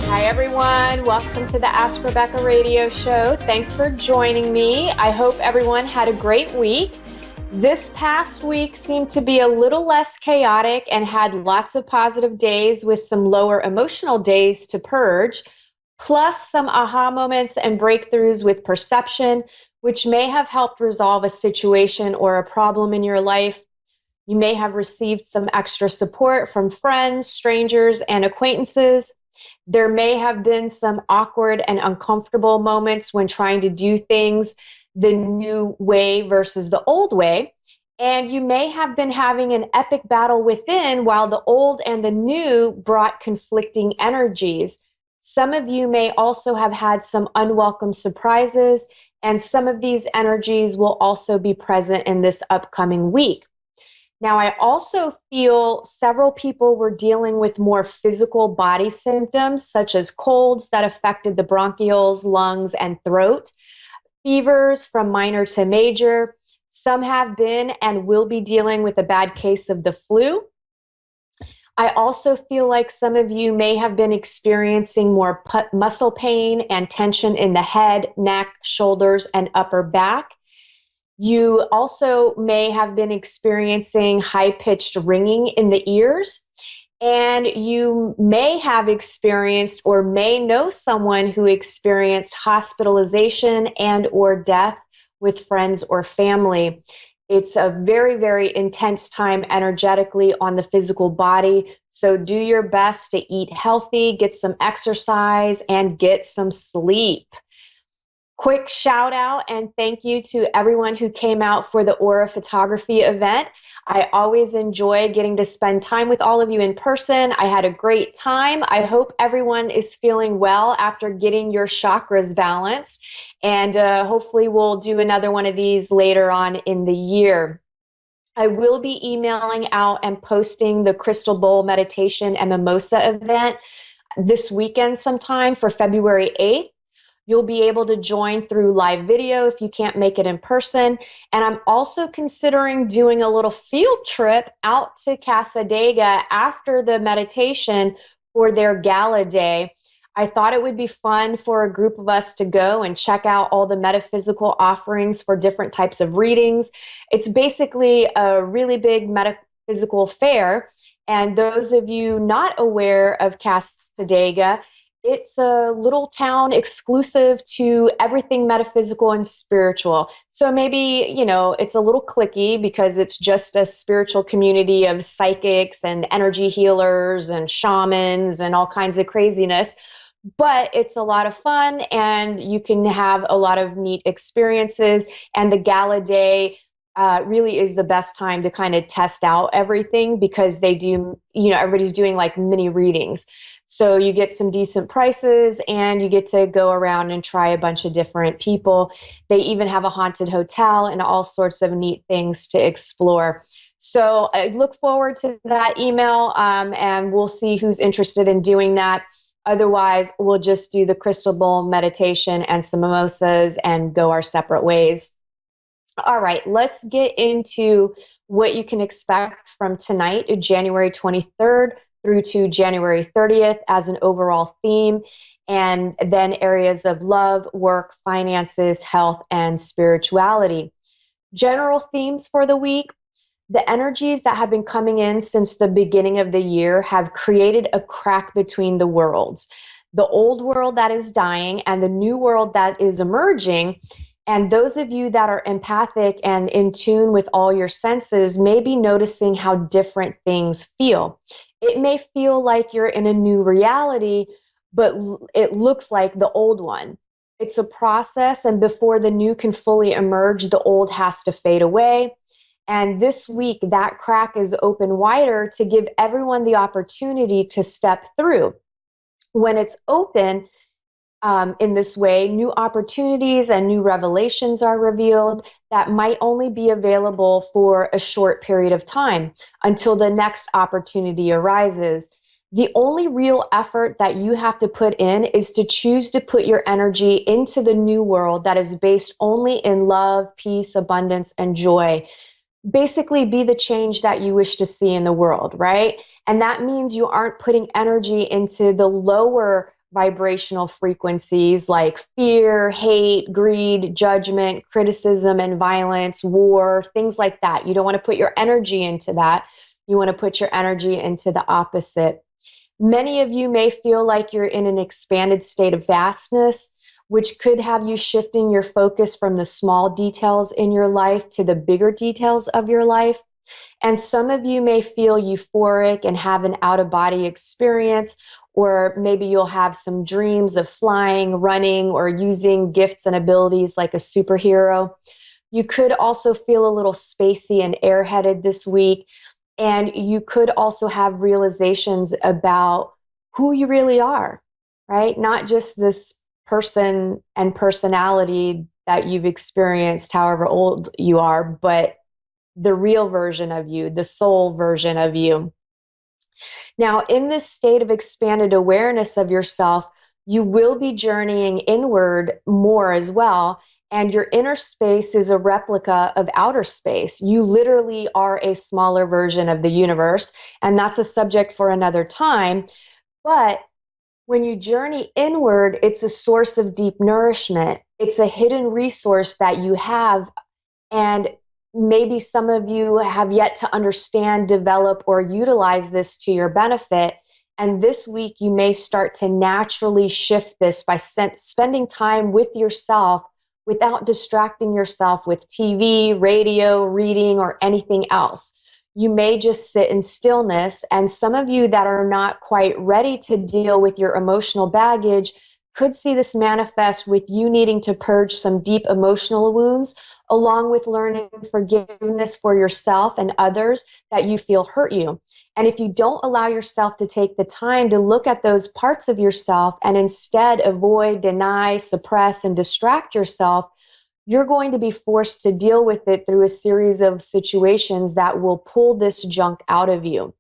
Hi, everyone. Welcome to the Ask Rebecca radio show. Thanks for joining me. I hope everyone had a great week. This past week seemed to be a little less chaotic and had lots of positive days with some lower emotional days to purge, plus some aha moments and breakthroughs with perception, which may have helped resolve a situation or a problem in your life. You may have received some extra support from friends, strangers, and acquaintances. There may have been some awkward and uncomfortable moments when trying to do things the new way versus the old way. And you may have been having an epic battle within while the old and the new brought conflicting energies. Some of you may also have had some unwelcome surprises, and some of these energies will also be present in this upcoming week. Now, I also feel several people were dealing with more physical body symptoms, such as colds that affected the bronchioles, lungs, and throat, fevers from minor to major. Some have been and will be dealing with a bad case of the flu. I also feel like some of you may have been experiencing more muscle pain and tension in the head, neck, shoulders, and upper back. You also may have been experiencing high-pitched ringing in the ears, and you may have experienced or may know someone who experienced hospitalization and or death with friends or family. It's a very, very intense time energetically on the physical body, so do your best to eat healthy, get some exercise, and get some sleep. Quick shout out and thank you to everyone who came out for the Aura photography event. I always enjoy getting to spend time with all of you in person. I had a great time. I hope everyone is feeling well after getting your chakras balanced. And hopefully we'll do another one of these later on in the year. I will be emailing out and posting the Crystal Bowl Meditation and Mimosa event this weekend sometime for February 8th. You'll be able to join through live video if you can't make it in person. And I'm also considering doing a little field trip out to Casadega after the meditation for their gala day. I thought it would be fun for a group of us to go and check out all the metaphysical offerings for different types of readings. It's basically a really big metaphysical fair. And those of you not aware of Casadega, it's a little town exclusive to everything metaphysical and spiritual. So maybe, it's a little cliquey because it's just a spiritual community of psychics and energy healers and shamans and all kinds of craziness. But it's a lot of fun and you can have a lot of neat experiences. And the gala day really is the best time to kind of test out everything because they do, everybody's doing like mini readings. So you get some decent prices and you get to go around and try a bunch of different people. They even have a haunted hotel and all sorts of neat things to explore. So I look forward to that email and we'll see who's interested in doing that. Otherwise, we'll just do the Crystal Bowl meditation and some mimosas and go our separate ways. All right, let's get into what you can expect from tonight, January 23rd. Through to January 30th as an overall theme, and then areas of love, work, finances, health, and spirituality. General themes for the week. The energies that have been coming in since the beginning of the year have created a crack between the worlds. The old world that is dying and the new world that is emerging. And those of you that are empathic and in tune with all your senses may be noticing how different things feel. It may feel like you're in a new reality, but it looks like the old one. It's a process, and before the new can fully emerge, the old has to fade away. And this week, that crack is open wider to give everyone the opportunity to step through. When it's open, in this way, new opportunities and new revelations are revealed that might only be available for a short period of time until the next opportunity arises. The only real effort that you have to put in is to choose to put your energy into the new world that is based only in love, peace, abundance, and joy. Basically, be the change that you wish to see in the world, right? And that means you aren't putting energy into the lower vibrational frequencies like fear, hate, greed, judgment, criticism, and violence, war, things like that. You don't want to put your energy into that. You want to put your energy into the opposite. Many of you may feel like you're in an expanded state of vastness, which could have you shifting your focus from the small details in your life to the bigger details of your life. And some of you may feel euphoric and have an out-of-body experience, or maybe you'll have some dreams of flying, running, or using gifts and abilities like a superhero. You could also feel a little spacey and airheaded this week, and you could also have realizations about who you really are, right? Not just this person and personality that you've experienced, however old you are, but the real version of you, the soul version of you. Now, in this state of expanded awareness of yourself, you will be journeying inward more as well. And your inner space is a replica of outer space. You literally are a smaller version of the universe. And that's a subject for another time. But when you journey inward, it's a source of deep nourishment. It's a hidden resource that you have. And maybe some of you have yet to understand, develop, or utilize this to your benefit. And this week, you may start to naturally shift this by spending time with yourself without distracting yourself with TV, radio, reading, or anything else. You may just sit in stillness. And some of you that are not quite ready to deal with your emotional baggage could see this manifest with you needing to purge some deep emotional wounds, along with learning forgiveness for yourself and others that you feel hurt you. And if you don't allow yourself to take the time to look at those parts of yourself and instead avoid, deny, suppress, and distract yourself, you're going to be forced to deal with it through a series of situations that will pull this junk out of you.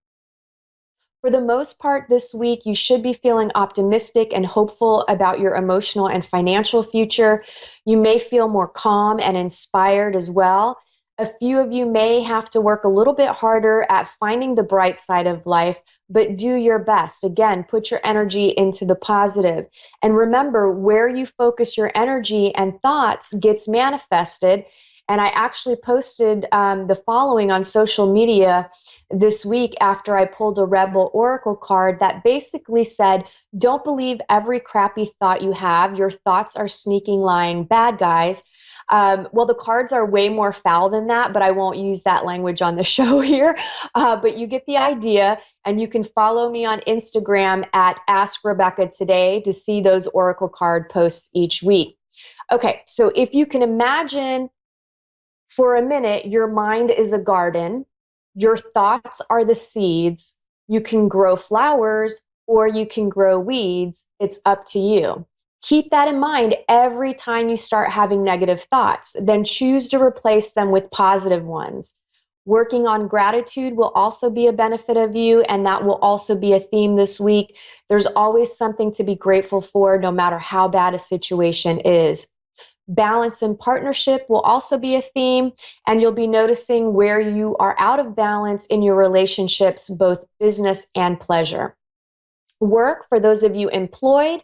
For the most part this week, you should be feeling optimistic and hopeful about your emotional and financial future. You may feel more calm and inspired as well. A few of you may have to work a little bit harder at finding the bright side of life, but do your best. Again, put your energy into the positive. And remember, where you focus your energy and thoughts gets manifested. And I actually posted the following on social media this week after I pulled a Rebel Oracle card that basically said, don't believe every crappy thought you have. Your thoughts are sneaking, lying bad guys. Well, the cards are way more foul than that, but I won't use that language on the show here. But you get the idea, and you can follow me on Instagram at AskRebecca today to see those Oracle card posts each week. Okay, so if you can imagine for a minute, your mind is a garden. Your thoughts are the seeds. You can grow flowers or you can grow weeds. It's up to you. Keep that in mind every time you start having negative thoughts. Then choose to replace them with positive ones. Working on gratitude will also be a benefit of you, and that will also be a theme this week. There's always something to be grateful for, no matter how bad a situation is. Balance and partnership will also be a theme, and you'll be noticing where you are out of balance in your relationships, both business and pleasure. Work, for those of you employed,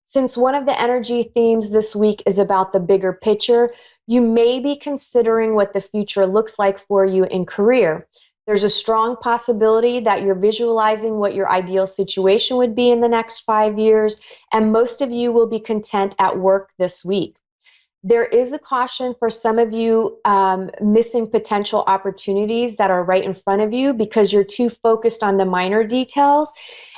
since one of the energy themes this week is about the bigger picture, you may be considering what the future looks like for you in career. There's a strong possibility that you're visualizing what your ideal situation would be in the next 5 years, and most of you will be content at work this week. There is a caution for some of you missing potential opportunities that are right in front of you because you're too focused on the minor details.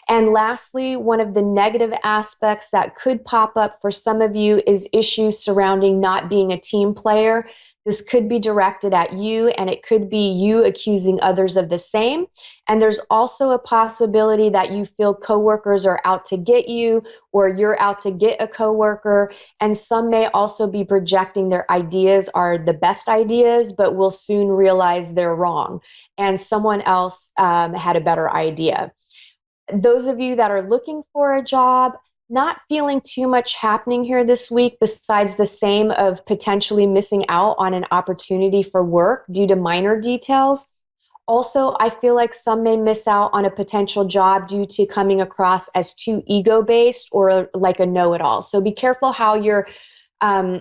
And lastly, one of the negative aspects that could pop up for some of you is issues surrounding not being a team player. This could be directed at you, and it could be you accusing others of the same. And there's also a possibility that you feel coworkers are out to get you, or you're out to get a coworker. And some may also be projecting their ideas are the best ideas, but will soon realize they're wrong, and someone else had a better idea. Those of you that are looking for a job, not feeling too much happening here this week besides the same of potentially missing out on an opportunity for work due to minor details. Also, I feel like some may miss out on a potential job due to coming across as too ego based or like a know it all. So be careful how you're um,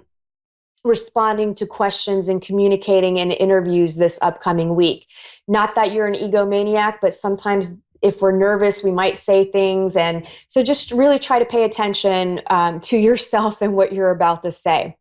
responding to questions and communicating in interviews this upcoming week. Not that you're an egomaniac, but sometimes if we're nervous, we might say things. And so just really try to pay attention to yourself and what you're about to say.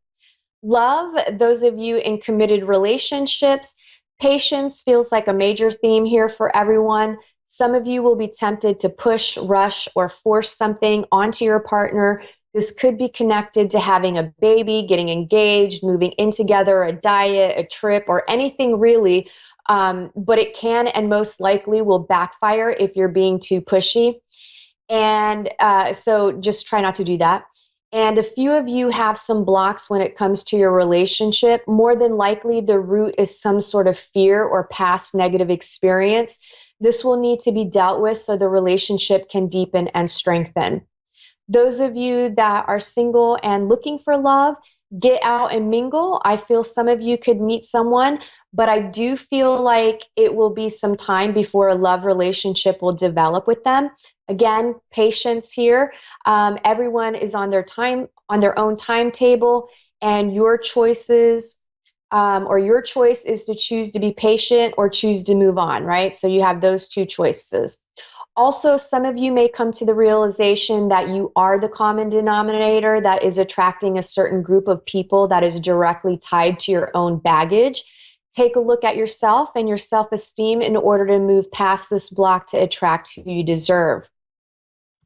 Love, those of you in committed relationships, patience feels like a major theme here for everyone. Some of you will be tempted to push, rush, or force something onto your partner. This could be connected to having a baby, getting engaged, moving in together, a diet, a trip, or anything really. But it can and most likely will backfire if you're being too pushy. And so just try not to do that. And a few of you have some blocks when it comes to your relationship. More than likely, the root is some sort of fear or past negative experience. This will need to be dealt with so the relationship can deepen and strengthen. Those of you that are single and looking for love, get out and mingle. I feel some of you could meet someone, but I do feel like it will be some time before a love relationship will develop with them. Again, patience here. Everyone is on their time, on their own timetable, and your choices or your choice is to choose to be patient or choose to move on, right? So you have those two choices. Also, some of you may come to the realization that you are the common denominator that is attracting a certain group of people that is directly tied to your own baggage. Take a look at yourself and your self-esteem in order to move past this block to attract who you deserve.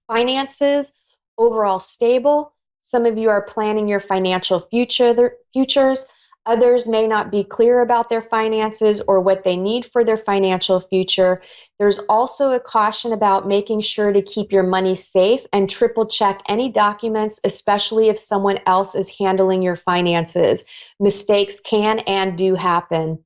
Finances, overall stable. Some of you are planning your financial futures. Others may not be clear about their finances or what they need for their financial future. There's also a caution about making sure to keep your money safe and triple check any documents, especially if someone else is handling your finances. Mistakes can and do happen.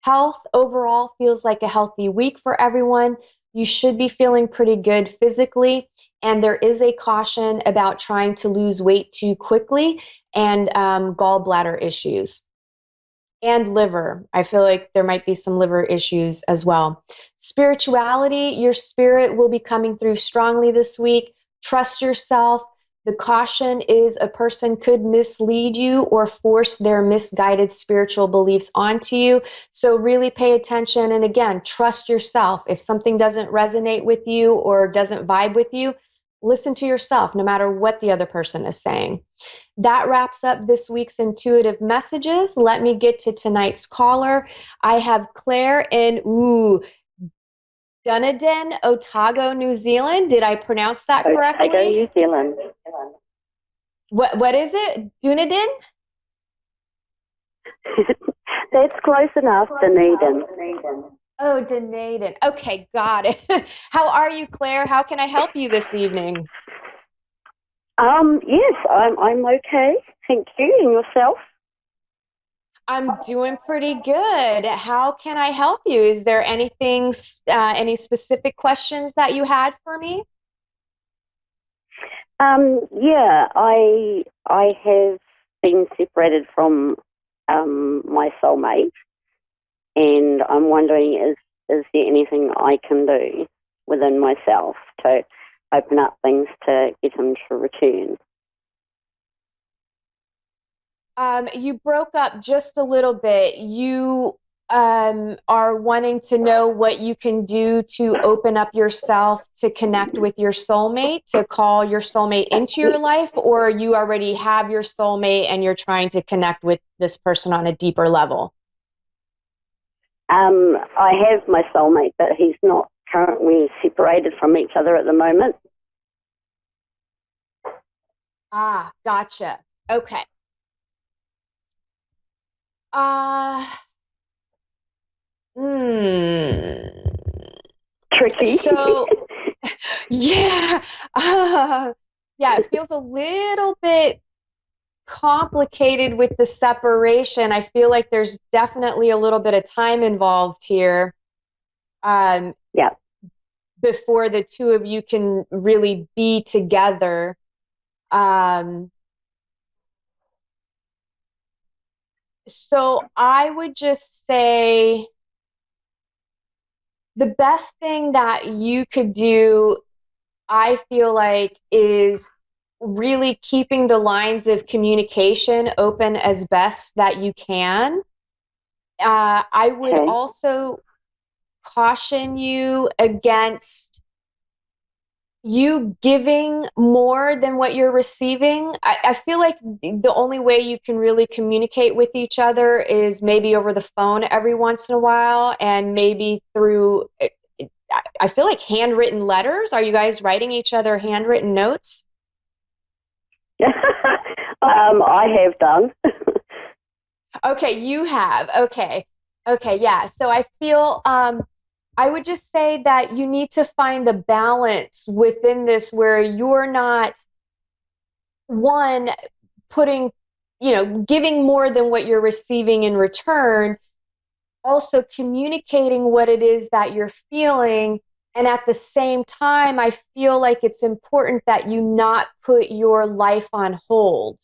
Health overall feels like a healthy week for everyone. You should be feeling pretty good physically, and there is a caution about trying to lose weight too quickly and gallbladder issues and liver. I feel like there might be some liver issues as well. Spirituality, your spirit will be coming through strongly this week. Trust yourself. The caution is a person could mislead you or force their misguided spiritual beliefs onto you. So really pay attention. And again, trust yourself. If something doesn't resonate with you or doesn't vibe with you, listen to yourself, no matter what the other person is saying. That wraps up this week's intuitive messages. Let me get to tonight's caller. I have Claire in Dunedin, Otago, New Zealand. Did I pronounce that correctly? Otago, New Zealand. What is it? Dunedin? That's close enough, Dunedin. Oh, Dunedin. Okay, got it. How are you, Claire? How can I help you this evening? Yes, I'm okay. Thank you. And yourself? I'm doing pretty good. How can I help you? Is there anything, any specific questions that you had for me? Yeah, I have been separated from my soulmate, and I'm wondering is there anything I can do within myself to open up things to get him to return? You broke up just a little bit. You are wanting to know what you can do to open up yourself to connect with your soulmate, to call your soulmate into your life, or you already have your soulmate and you're trying to connect with this person on a deeper level? I have my soulmate, but he's not currently separated from each other at the moment. Ah, gotcha. Okay. Tricky. So, yeah, yeah, it feels a little bit complicated with the separation. I feel like there's definitely a little bit of time involved here. Yeah. Before the two of you can really be together. So I would just say the best thing that you could do, I feel like, is really keeping the lines of communication open as best that you can. I would Okay. also caution you against you giving more than what you're receiving. I feel like the only way you can really communicate with each other is maybe over the phone every once in a while, and maybe through, I feel like, handwritten letters. Are you guys writing each other handwritten notes? I have done. Okay, you have. Okay. Okay, yeah. So I feel I would just say that you need to find the balance within this where you're not one putting, giving more than what you're receiving in return, also communicating what it is that you're feeling. And at the same time, I feel like it's important that you not put your life on hold,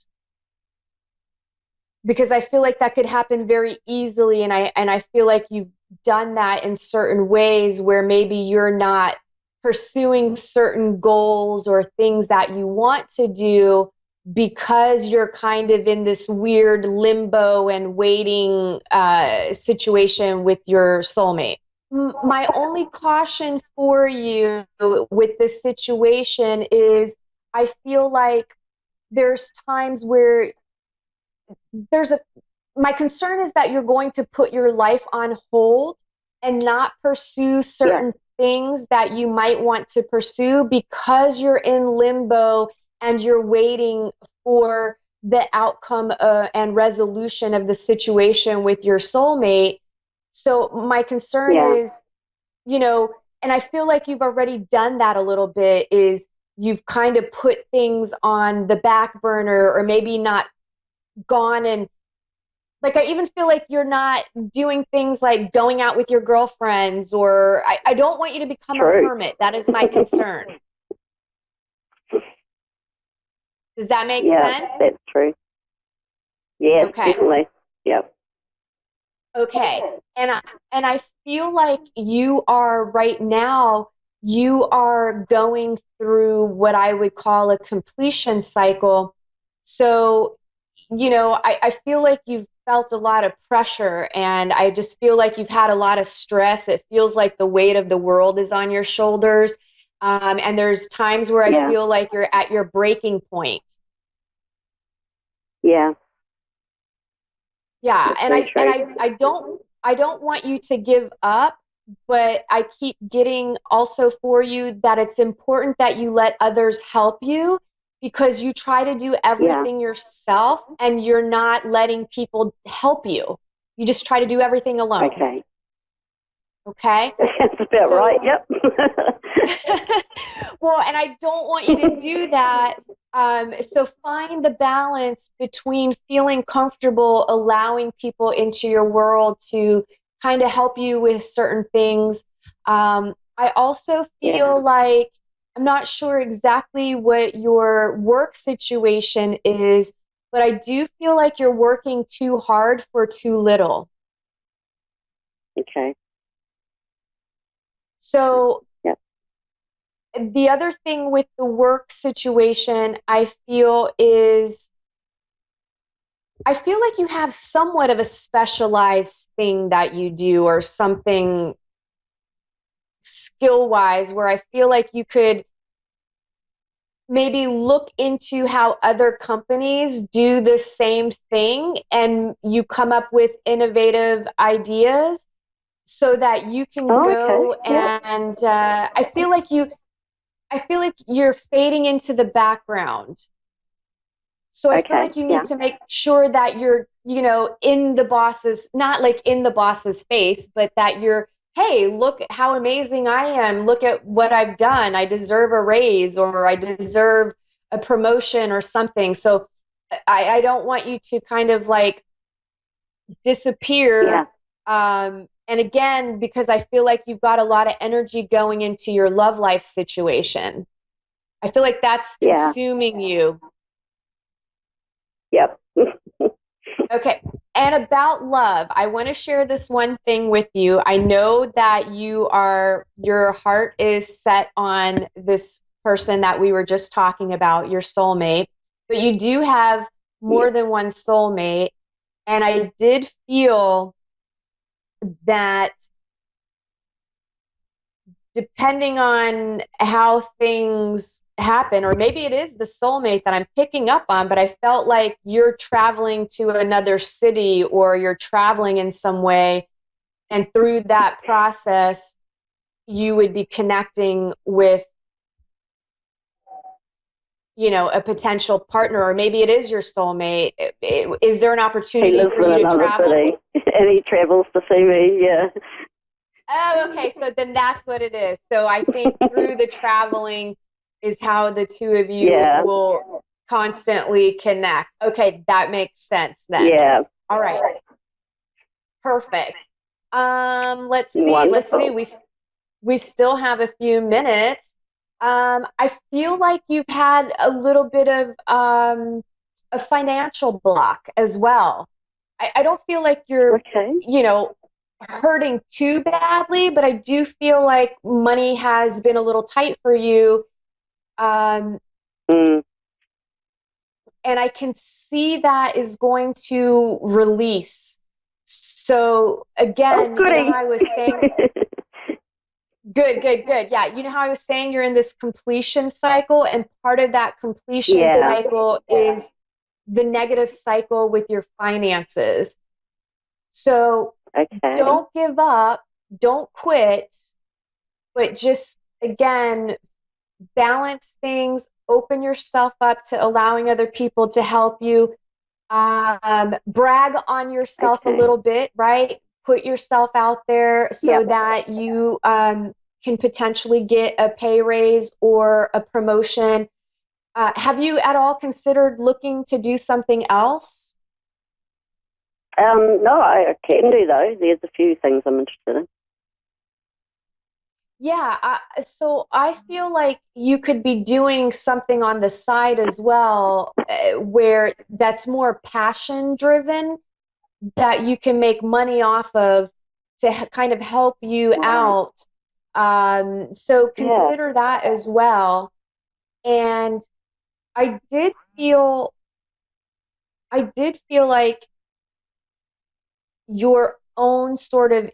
because I feel like that could happen very easily. And I feel like you've done that in certain ways where maybe you're not pursuing certain goals or things that you want to do because you're kind of in this weird limbo and waiting situation with your soulmate. My only caution for you with this situation is I feel like there's times where there's a my concern is that you're going to put your life on hold and not pursue certain things that you might want to pursue because you're in limbo and you're waiting for the outcome and resolution of the situation with your soulmate. So my concern is, and I feel like you've already done that a little bit, is you've kind of put things on the back burner, or maybe not gone and, like, I even feel like you're not doing things like going out with your girlfriends, or I don't want you to become a hermit. That is my concern. Does that make sense? That's true. Yes, Okay. definitely. Yep. Okay. And I feel like you are right now, you are going through what I would call a completion cycle. So, I feel like you've felt a lot of pressure, and I just feel like you've had a lot of stress. It feels like the weight of the world is on your shoulders. And there's times where I feel like you're at your breaking point. Yeah. Yeah. That's And I don't want you to give up, but I keep getting also for you that it's important that you let others help you, because you try to do everything yourself and you're not letting people help you. You just try to do everything alone. Okay. Okay? That's about right. Yep. Well, and I don't want you to do that. So find the balance between feeling comfortable allowing people into your world to kind of help you with certain things. I also feel like, I'm not sure exactly what your work situation is, but I do feel like you're working too hard for too little. Okay. So the other thing with the work situation, I feel like you have somewhat of a specialized thing that you do, or something skill wise, where I feel like you could maybe look into how other companies do the same thing and you come up with innovative ideas so that you can go and I feel like you're fading into the background. So I feel like you need to make sure that you're, in the boss's, not like in the boss's face, but that you're, hey, look how amazing I am. Look at what I've done. I deserve a raise, or I deserve a promotion or something. So I don't want you to kind of like disappear. And again, because I feel like you've got a lot of energy going into your love life situation. I feel like that's consuming you. Yep. Okay. And about love, I want to share this one thing with you. I know that your heart is set on this person that we were just talking about, your soulmate, but you do have more Yes. than one soulmate. And I did feel that depending on how things happen, or maybe it is the soulmate that I'm picking up on, but I felt like you're traveling to another city or you're traveling in some way. And through that process, you would be connecting with, a potential partner, or maybe it is your soulmate. Is there an He opportunity lives for in you to another travel? city, and he travels to see me. Yeah. Oh, okay. So then that's what it is. So I think through the traveling is how the two of you Yeah. will constantly connect. Okay, that makes sense then. Yeah. All right. Perfect. Let's see. Let's see. Wonderful. We still have a few minutes. I feel like you've had a little bit of a financial block as well. I don't feel like you're, Okay. hurting too badly, but I do feel like money has been a little tight for you. Um, Mm. and I can see that is going to release. So Oh, again, goody. how I was saying, good, good, good. Yeah, how I was saying you're in this completion cycle, and part of that completion Yeah. cycle is the negative cycle with your finances. So Okay. don't give up, don't quit, but just again, balance things, open yourself up to allowing other people to help you. Brag on yourself a Okay. little bit, right? Put yourself out there so Yep. that you can potentially get a pay raise or a promotion. Have you at all considered looking to do something else? No, I can do though. There's a few things I'm interested in. Yeah, so I feel like you could be doing something on the side as well, where that's more passion driven, that you can make money off of to kind of help you Right. out. So Yeah. consider that as well. And I did feel, I did feel like your own sort of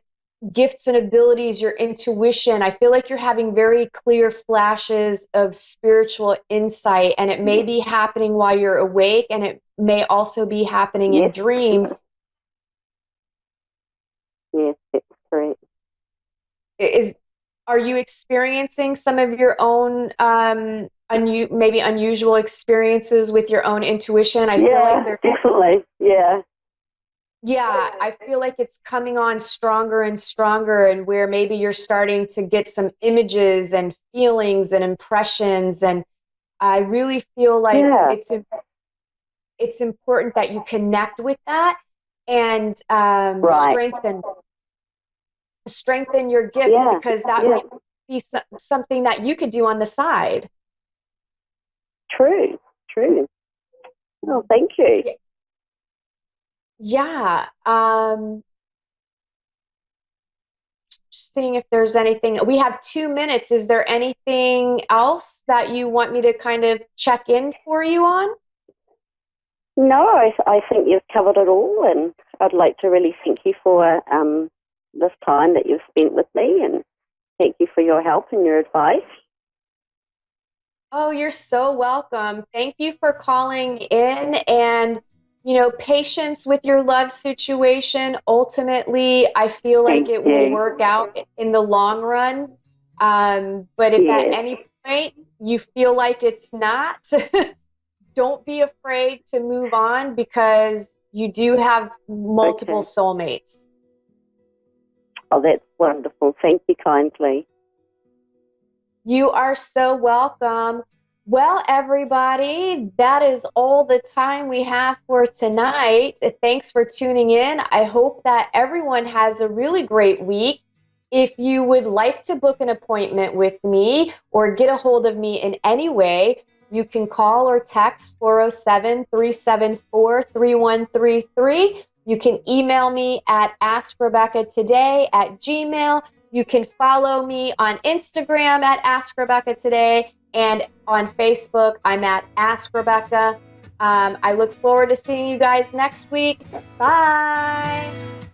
gifts and abilities, your intuition, I feel like you're having very clear flashes of spiritual insight, and it may be happening while you're awake, and it may also be happening in Yes. dreams. Yes, that's great. Is Are you experiencing some of your own maybe unusual experiences with your own intuition? I feel like Yeah, definitely. Yeah. yeah, I feel like it's coming on stronger and stronger, and where maybe you're starting to get some images and feelings and impressions. And I really feel like Yeah. it's important that you connect with that and Right. strengthen your gifts, Yeah. because that Yeah. might be something that you could do on the side. True. True. Oh, thank you. Yeah. Just seeing if there's anything. We have 2 minutes. Is there anything else that you want me to kind of check in for you on? No, I think you've covered it all, and I'd like to really thank you for this time that you've spent with me, and thank you for your help and your advice. Oh, you're so welcome. Thank you for calling in, and patience with your love situation. Ultimately, I feel like Thank it will you. work out in the long run. But if at Yes. any point you feel like it's not, don't be afraid to move on, because you do have multiple Okay. soulmates. Oh, that's wonderful. Thank you kindly. You are so welcome. Well, everybody, that is all the time we have for tonight. Thanks for tuning in. I hope that everyone has a really great week. If you would like to book an appointment with me or get a hold of me in any way, you can call or text 407-374-3133. You can email me at AskRebeccaToday@gmail. You can follow me on Instagram at AskRebeccaToday, and on Facebook, I'm at AskRebecca. I look forward to seeing you guys next week. Bye.